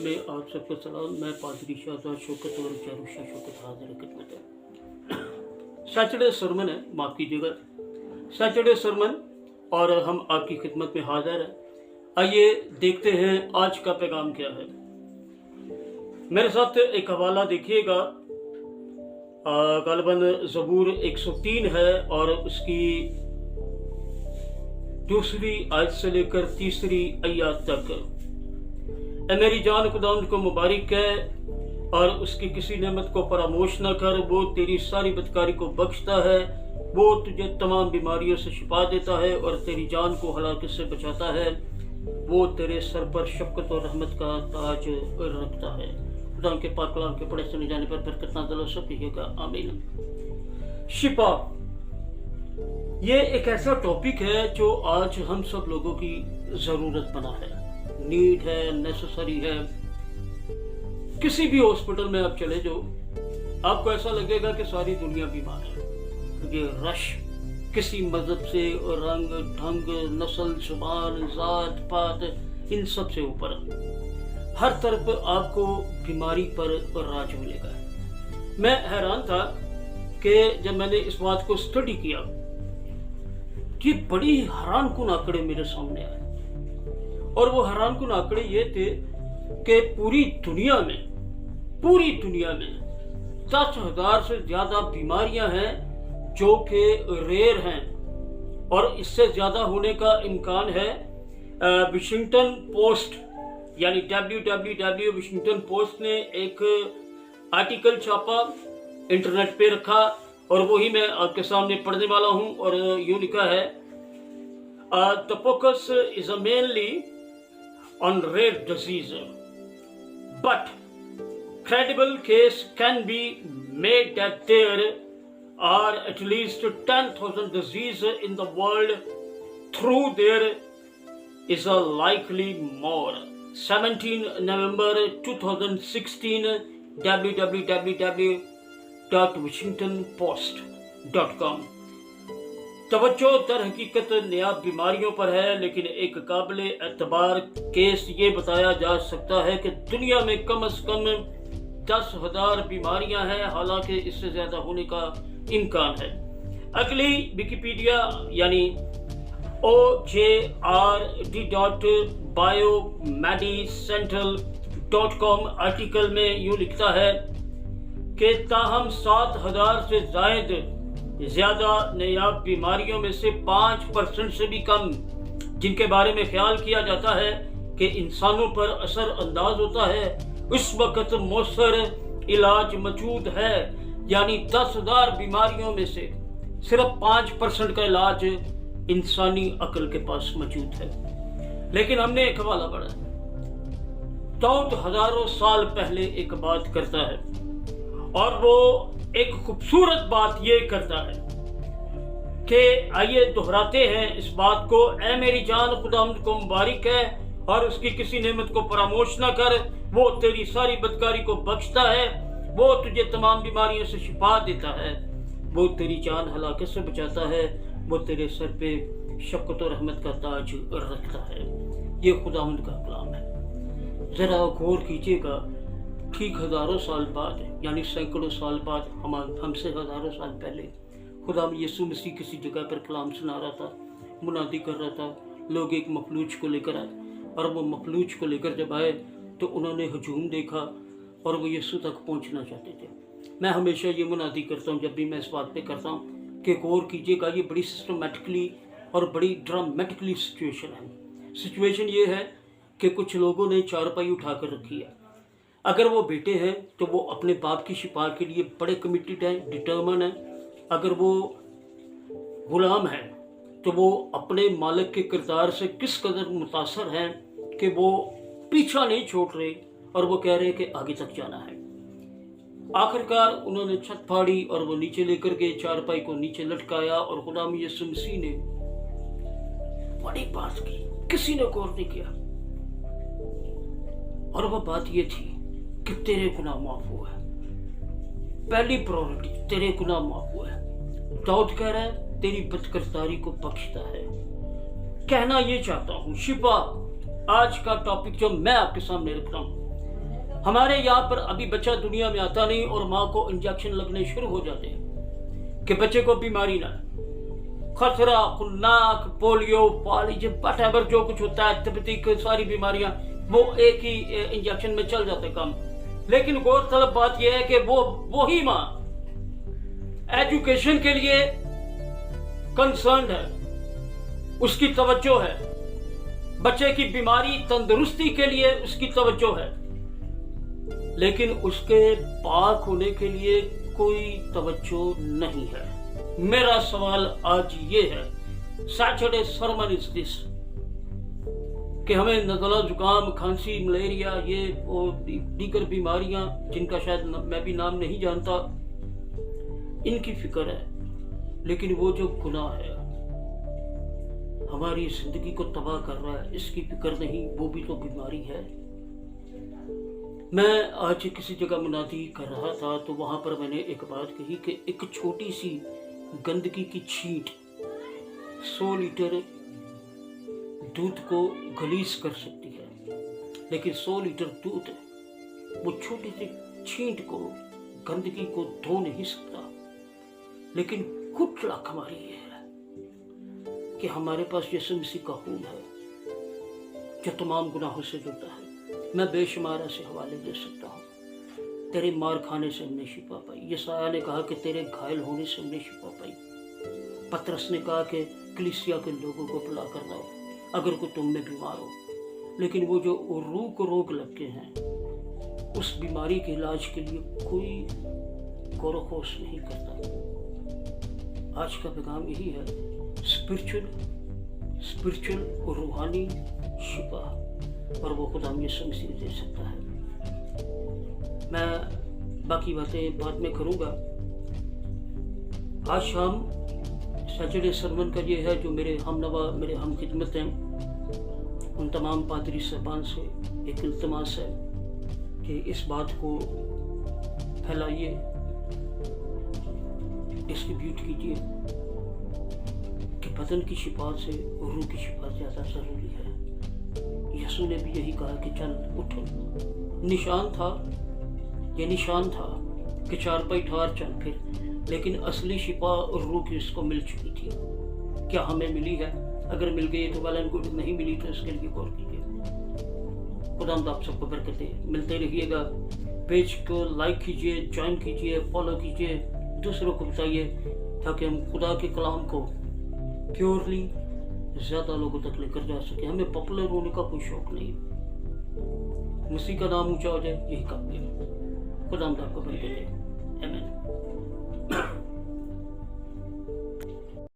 में आप सबको सलाम। मैं पादरी शाहजाद शौकत और चारूशा शौकत हाजिर खिदमत है। सैटरडे सरमन है, माफ़ कीजिएगा, सैटरडे सरमन, और हम आपकी खिदमत में हाजिर हैं। आइए देखते हैं आज का पैगाम क्या है। मेरे साथ एक हवाला देखिएगा, गालिबन ज़बूर 103 है और उसकी दूसरी आयत से लेकर तीसरी आयत तक। ए मेरी जान खुदावंद को मुबारक है और उसकी किसी नेमत को फरामोश न कर। वो तेरी सारी बदकारी को बख्शता है, वो तुझे तमाम बीमारियों से शिफा देता है और तेरी जान को हलाकत से बचाता है। वो तेरे सर पर शफ़क़त और रहमत का ताज रखता है। खुदा के पाक कलाम के पढ़े सुने जाने पर बरकत नाज़िल हो सब कहिएगा आमीन। शिफा, ये एक ऐसा टॉपिक है जो आज हम सब लोगों की ज़रूरत बना है, नीड है, नेसेसरी है। किसी भी हॉस्पिटल में आप चले जाओ, आपको ऐसा लगेगा कि सारी दुनिया बीमार है। ये रश किसी मजहब से, रंग ढंग, नस्ल, जुबान, जात पात, इन सब से ऊपर हर तरफ आपको बीमारी पर राज मिलेगा। मैं हैरान था कि जब मैंने इस बात को स्टडी किया कि बड़ी हैरानकुन आंकड़े मेरे सामने आए, और वो हैरानकुन आंकड़े ये थे कि पूरी दुनिया में 10,000 से ज्यादा बीमारियां हैं जो कि रेयर हैं, और इससे ज्यादा होने का इम्कान है। वाशिंगटन पोस्ट यानी www वाशिंगटन पोस्ट ने एक आर्टिकल छापा, इंटरनेट पे रखा, और वही मैं आपके सामने पढ़ने वाला हूं। और यूं लिखा है, the focus is mainly on rare disease, but credible case can be made that there are at least 10,000 diseases in the world, through there is a likely more. 17 November 2016, www.washingtonpost.com। तवज्जो दर हकीकत नियाब बीमारियों पर है, लेकिन एक काबिल एतबार केस ये बताया जा सकता है कि दुनिया में कम से कम 10,000 बीमारियां हैं, हालांकि इससे ज़्यादा होने का इम्कान है। अगली विकिपीडिया यानी OJRD.biomedicentral.com आर्टिकल में यूँ लिखता है कि ताहम 7,000 से ज़्यादा नायाब बीमारियों में से 5% से भी कम, जिनके बारे में ख्याल किया जाता है कि इंसानों पर असर अंदाज होता है, उस वक्त मौसर इलाज मौजूद है। यानी 10,000 बीमारियों में से सिर्फ 5% का इलाज इंसानी अक्ल के पास मौजूद है। लेकिन हमने एक हवाला पढ़ा, दाऊद हजारों साल पहले एक बात करता है, और वो एक खूबसूरत बात ये करता है कि आइए दोहराते हैं इस बात को। ऐ मेरी जान खुदावंद को मुबारक है और उसकी किसी नेमत को फरामोश न कर। वो तेरी सारी बदकारी को बख्शता है, वो तुझे तमाम बीमारियों से शिफा देता है, वो तेरी जान हलाकत से बचाता है, वो तेरे सर पे शफ़क़त और रहमत का ताज रखता है। ये खुदावंद का कलाम है। जरा गौर कीजिएगा, ठीक हज़ारों साल बाद, यानी सैकड़ों साल बाद, हमसे हज़ारों साल पहले खुदा यीशु मसीह किसी जगह पर कलाम सुना रहा था, मुनादी कर रहा था। लोग एक मफलूज को लेकर आए, और वो मफलूज को लेकर जब आए तो उन्होंने हजूम देखा और वो यीशु तक पहुंचना चाहते थे। मैं हमेशा ये मुनादी करता हूँ जब भी मैं इस बात पे करता हूँ कि गौर कीजिएगा, ये बड़ी सिस्टमेटिकली और बड़ी ड्रामेटिकली सिचुएशन है। सिचुएशन ये है कि कुछ लोगों ने चारपाई उठा कर रखी है। अगर वो बेटे हैं तो वो अपने बाप की शिफा के लिए बड़े कमिटेड हैं, डिटर्मन हैं। अगर वो गुलाम हैं तो वो अपने मालिक के किरदार से किस कदर मुतासर हैं कि वो पीछा नहीं छोड़ रहे, और वो कह रहे हैं कि आगे तक जाना है। आखिरकार उन्होंने छत फाड़ी और वो नीचे लेकर गए, चारपाई को नीचे लटकाया, और गुलाम यीशु मसीह ने बड़ी बात की, किसी ने गौर नहीं किया। और वो बात ये थी कि तेरे गुनाह माफ हुआ है। पहली प्रायोरिटी, तेरे गुनाह माफ हुआ है। दाऊद कह रहा है तेरी बदकिरदारी को बख्शता है। कहना ये चाहता हूँ, शिफा आज का टॉपिक जो मैं आपके सामने रख रहा हूँ, ہمارے یہاں پر ابھی بچہ دنیا میں آتا نہیں اور ماں کو انجیکشن لگنے شروع ہو جاتے ہیں کہ بچے کو بیماری نہ خسرہ، خناک، پولیو، فالج، وٹ ایور جو کچھ ہوتا ہے تبدیق ساری بیماریاں وہ ایک ہی انجیکشن میں چل جاتے کم. لیکن غور طلب بات یہ ہے کہ وہی ماں ایجوکیشن کے لیے کنسرنڈ ہے، اس کی توجہ ہے، بچے کی بیماری تندرستی کے لیے اس کی توجہ ہے، لیکن اس کے پاک ہونے کے لیے کوئی توجہ نہیں ہے. میرا سوال آج یہ ہے، سیٹرڈے سرمن از دس، کہ ہمیں نزلہ، زکام، کھانسی، ملیریا، یہ اور دیگر بیماریاں جن کا شاید میں بھی نام نہیں جانتا، ان کی فکر ہے. لیکن وہ جو گناہ ہے ہماری زندگی کو تباہ کر رہا ہے، اس کی فکر نہیں، وہ بھی تو بیماری ہے. میں آج کسی جگہ منادی کر رہا تھا تو وہاں پر میں نے ایک بات کہی کہ ایک چھوٹی سی گندگی کی چھینٹ 100 لیٹر دودھ کو گلیز کر سکتی ہے، لیکن 100 لیٹر دودھ وہ چھوٹی سی چھینٹ کو، گندگی کو دھو نہیں سکتا. لیکن گڈ لک ہماری یہ ہے کہ ہمارے پاس یسوع مسیح کا خون ہے جو تمام گناہوں سے دھلتا ہے. میں بے شمار ایسے حوالے دے سکتا ہوں. تیرے مار کھانے سے ہم نے شفا پائی. یسایہ نے کہا کہ تیرے گھائل ہونے سے ہم نے شفا پائی. پترس نے کہا کہ کلیسیا کے لوگوں کو بلا کر لاؤ اگر کوئی تم میں بیمار ہو. لیکن وہ جو عروق کو روگ لگ کے ہیں، اس بیماری کے علاج کے لیے کوئی غور و خوض نہیں کرتا. آج کا پیغام یہی ہے، اسپرچل اور روحانی شفا، اور وہ خدا یسوع مسیح دے سکتا ہے. میں باقی باتیں بعد میں کروں گا. آج شام سیٹرڈے سرمن کا یہ ہے جو میرے ہم نوا، میرے ہم خدمت ہیں، ان تمام پادری صاحبان سے ایک التماس ہے کہ اس بات کو پھیلائیے، ڈسٹریبیوٹ کیجیے کہ بدن کی شفا سے روح کی شفا زیادہ ضروری ہے. یسوع نے بھی یہی کہا کہ چل اٹھ. نشان تھا کہ چارپائی ٹھار چل پھر، لیکن اصلی شفا اور روح کی اس کو مل چکی تھی. کیا ہمیں ملی ہے؟ اگر مل گئی تو ویل اینڈ گڈ، نہیں ملی تو اس کے لیے غور کیجیے. خدا آپ سب کو برکت دے. ملتے رہیے گا. پیج کو لائک کیجیے، جوائن کیجیے، فالو کیجیے، دوسروں کو بتائیے تاکہ ہم خدا کے کلام کو پیورلی زیادہ لوگوں تک لے کر جا سکیں. ہمیں پاپولر ہونے کا کوئی شوق نہیں، مسیح کا نام اونچا ہو جائے یہی کافی ہے. خدا آپ کو برکت دے.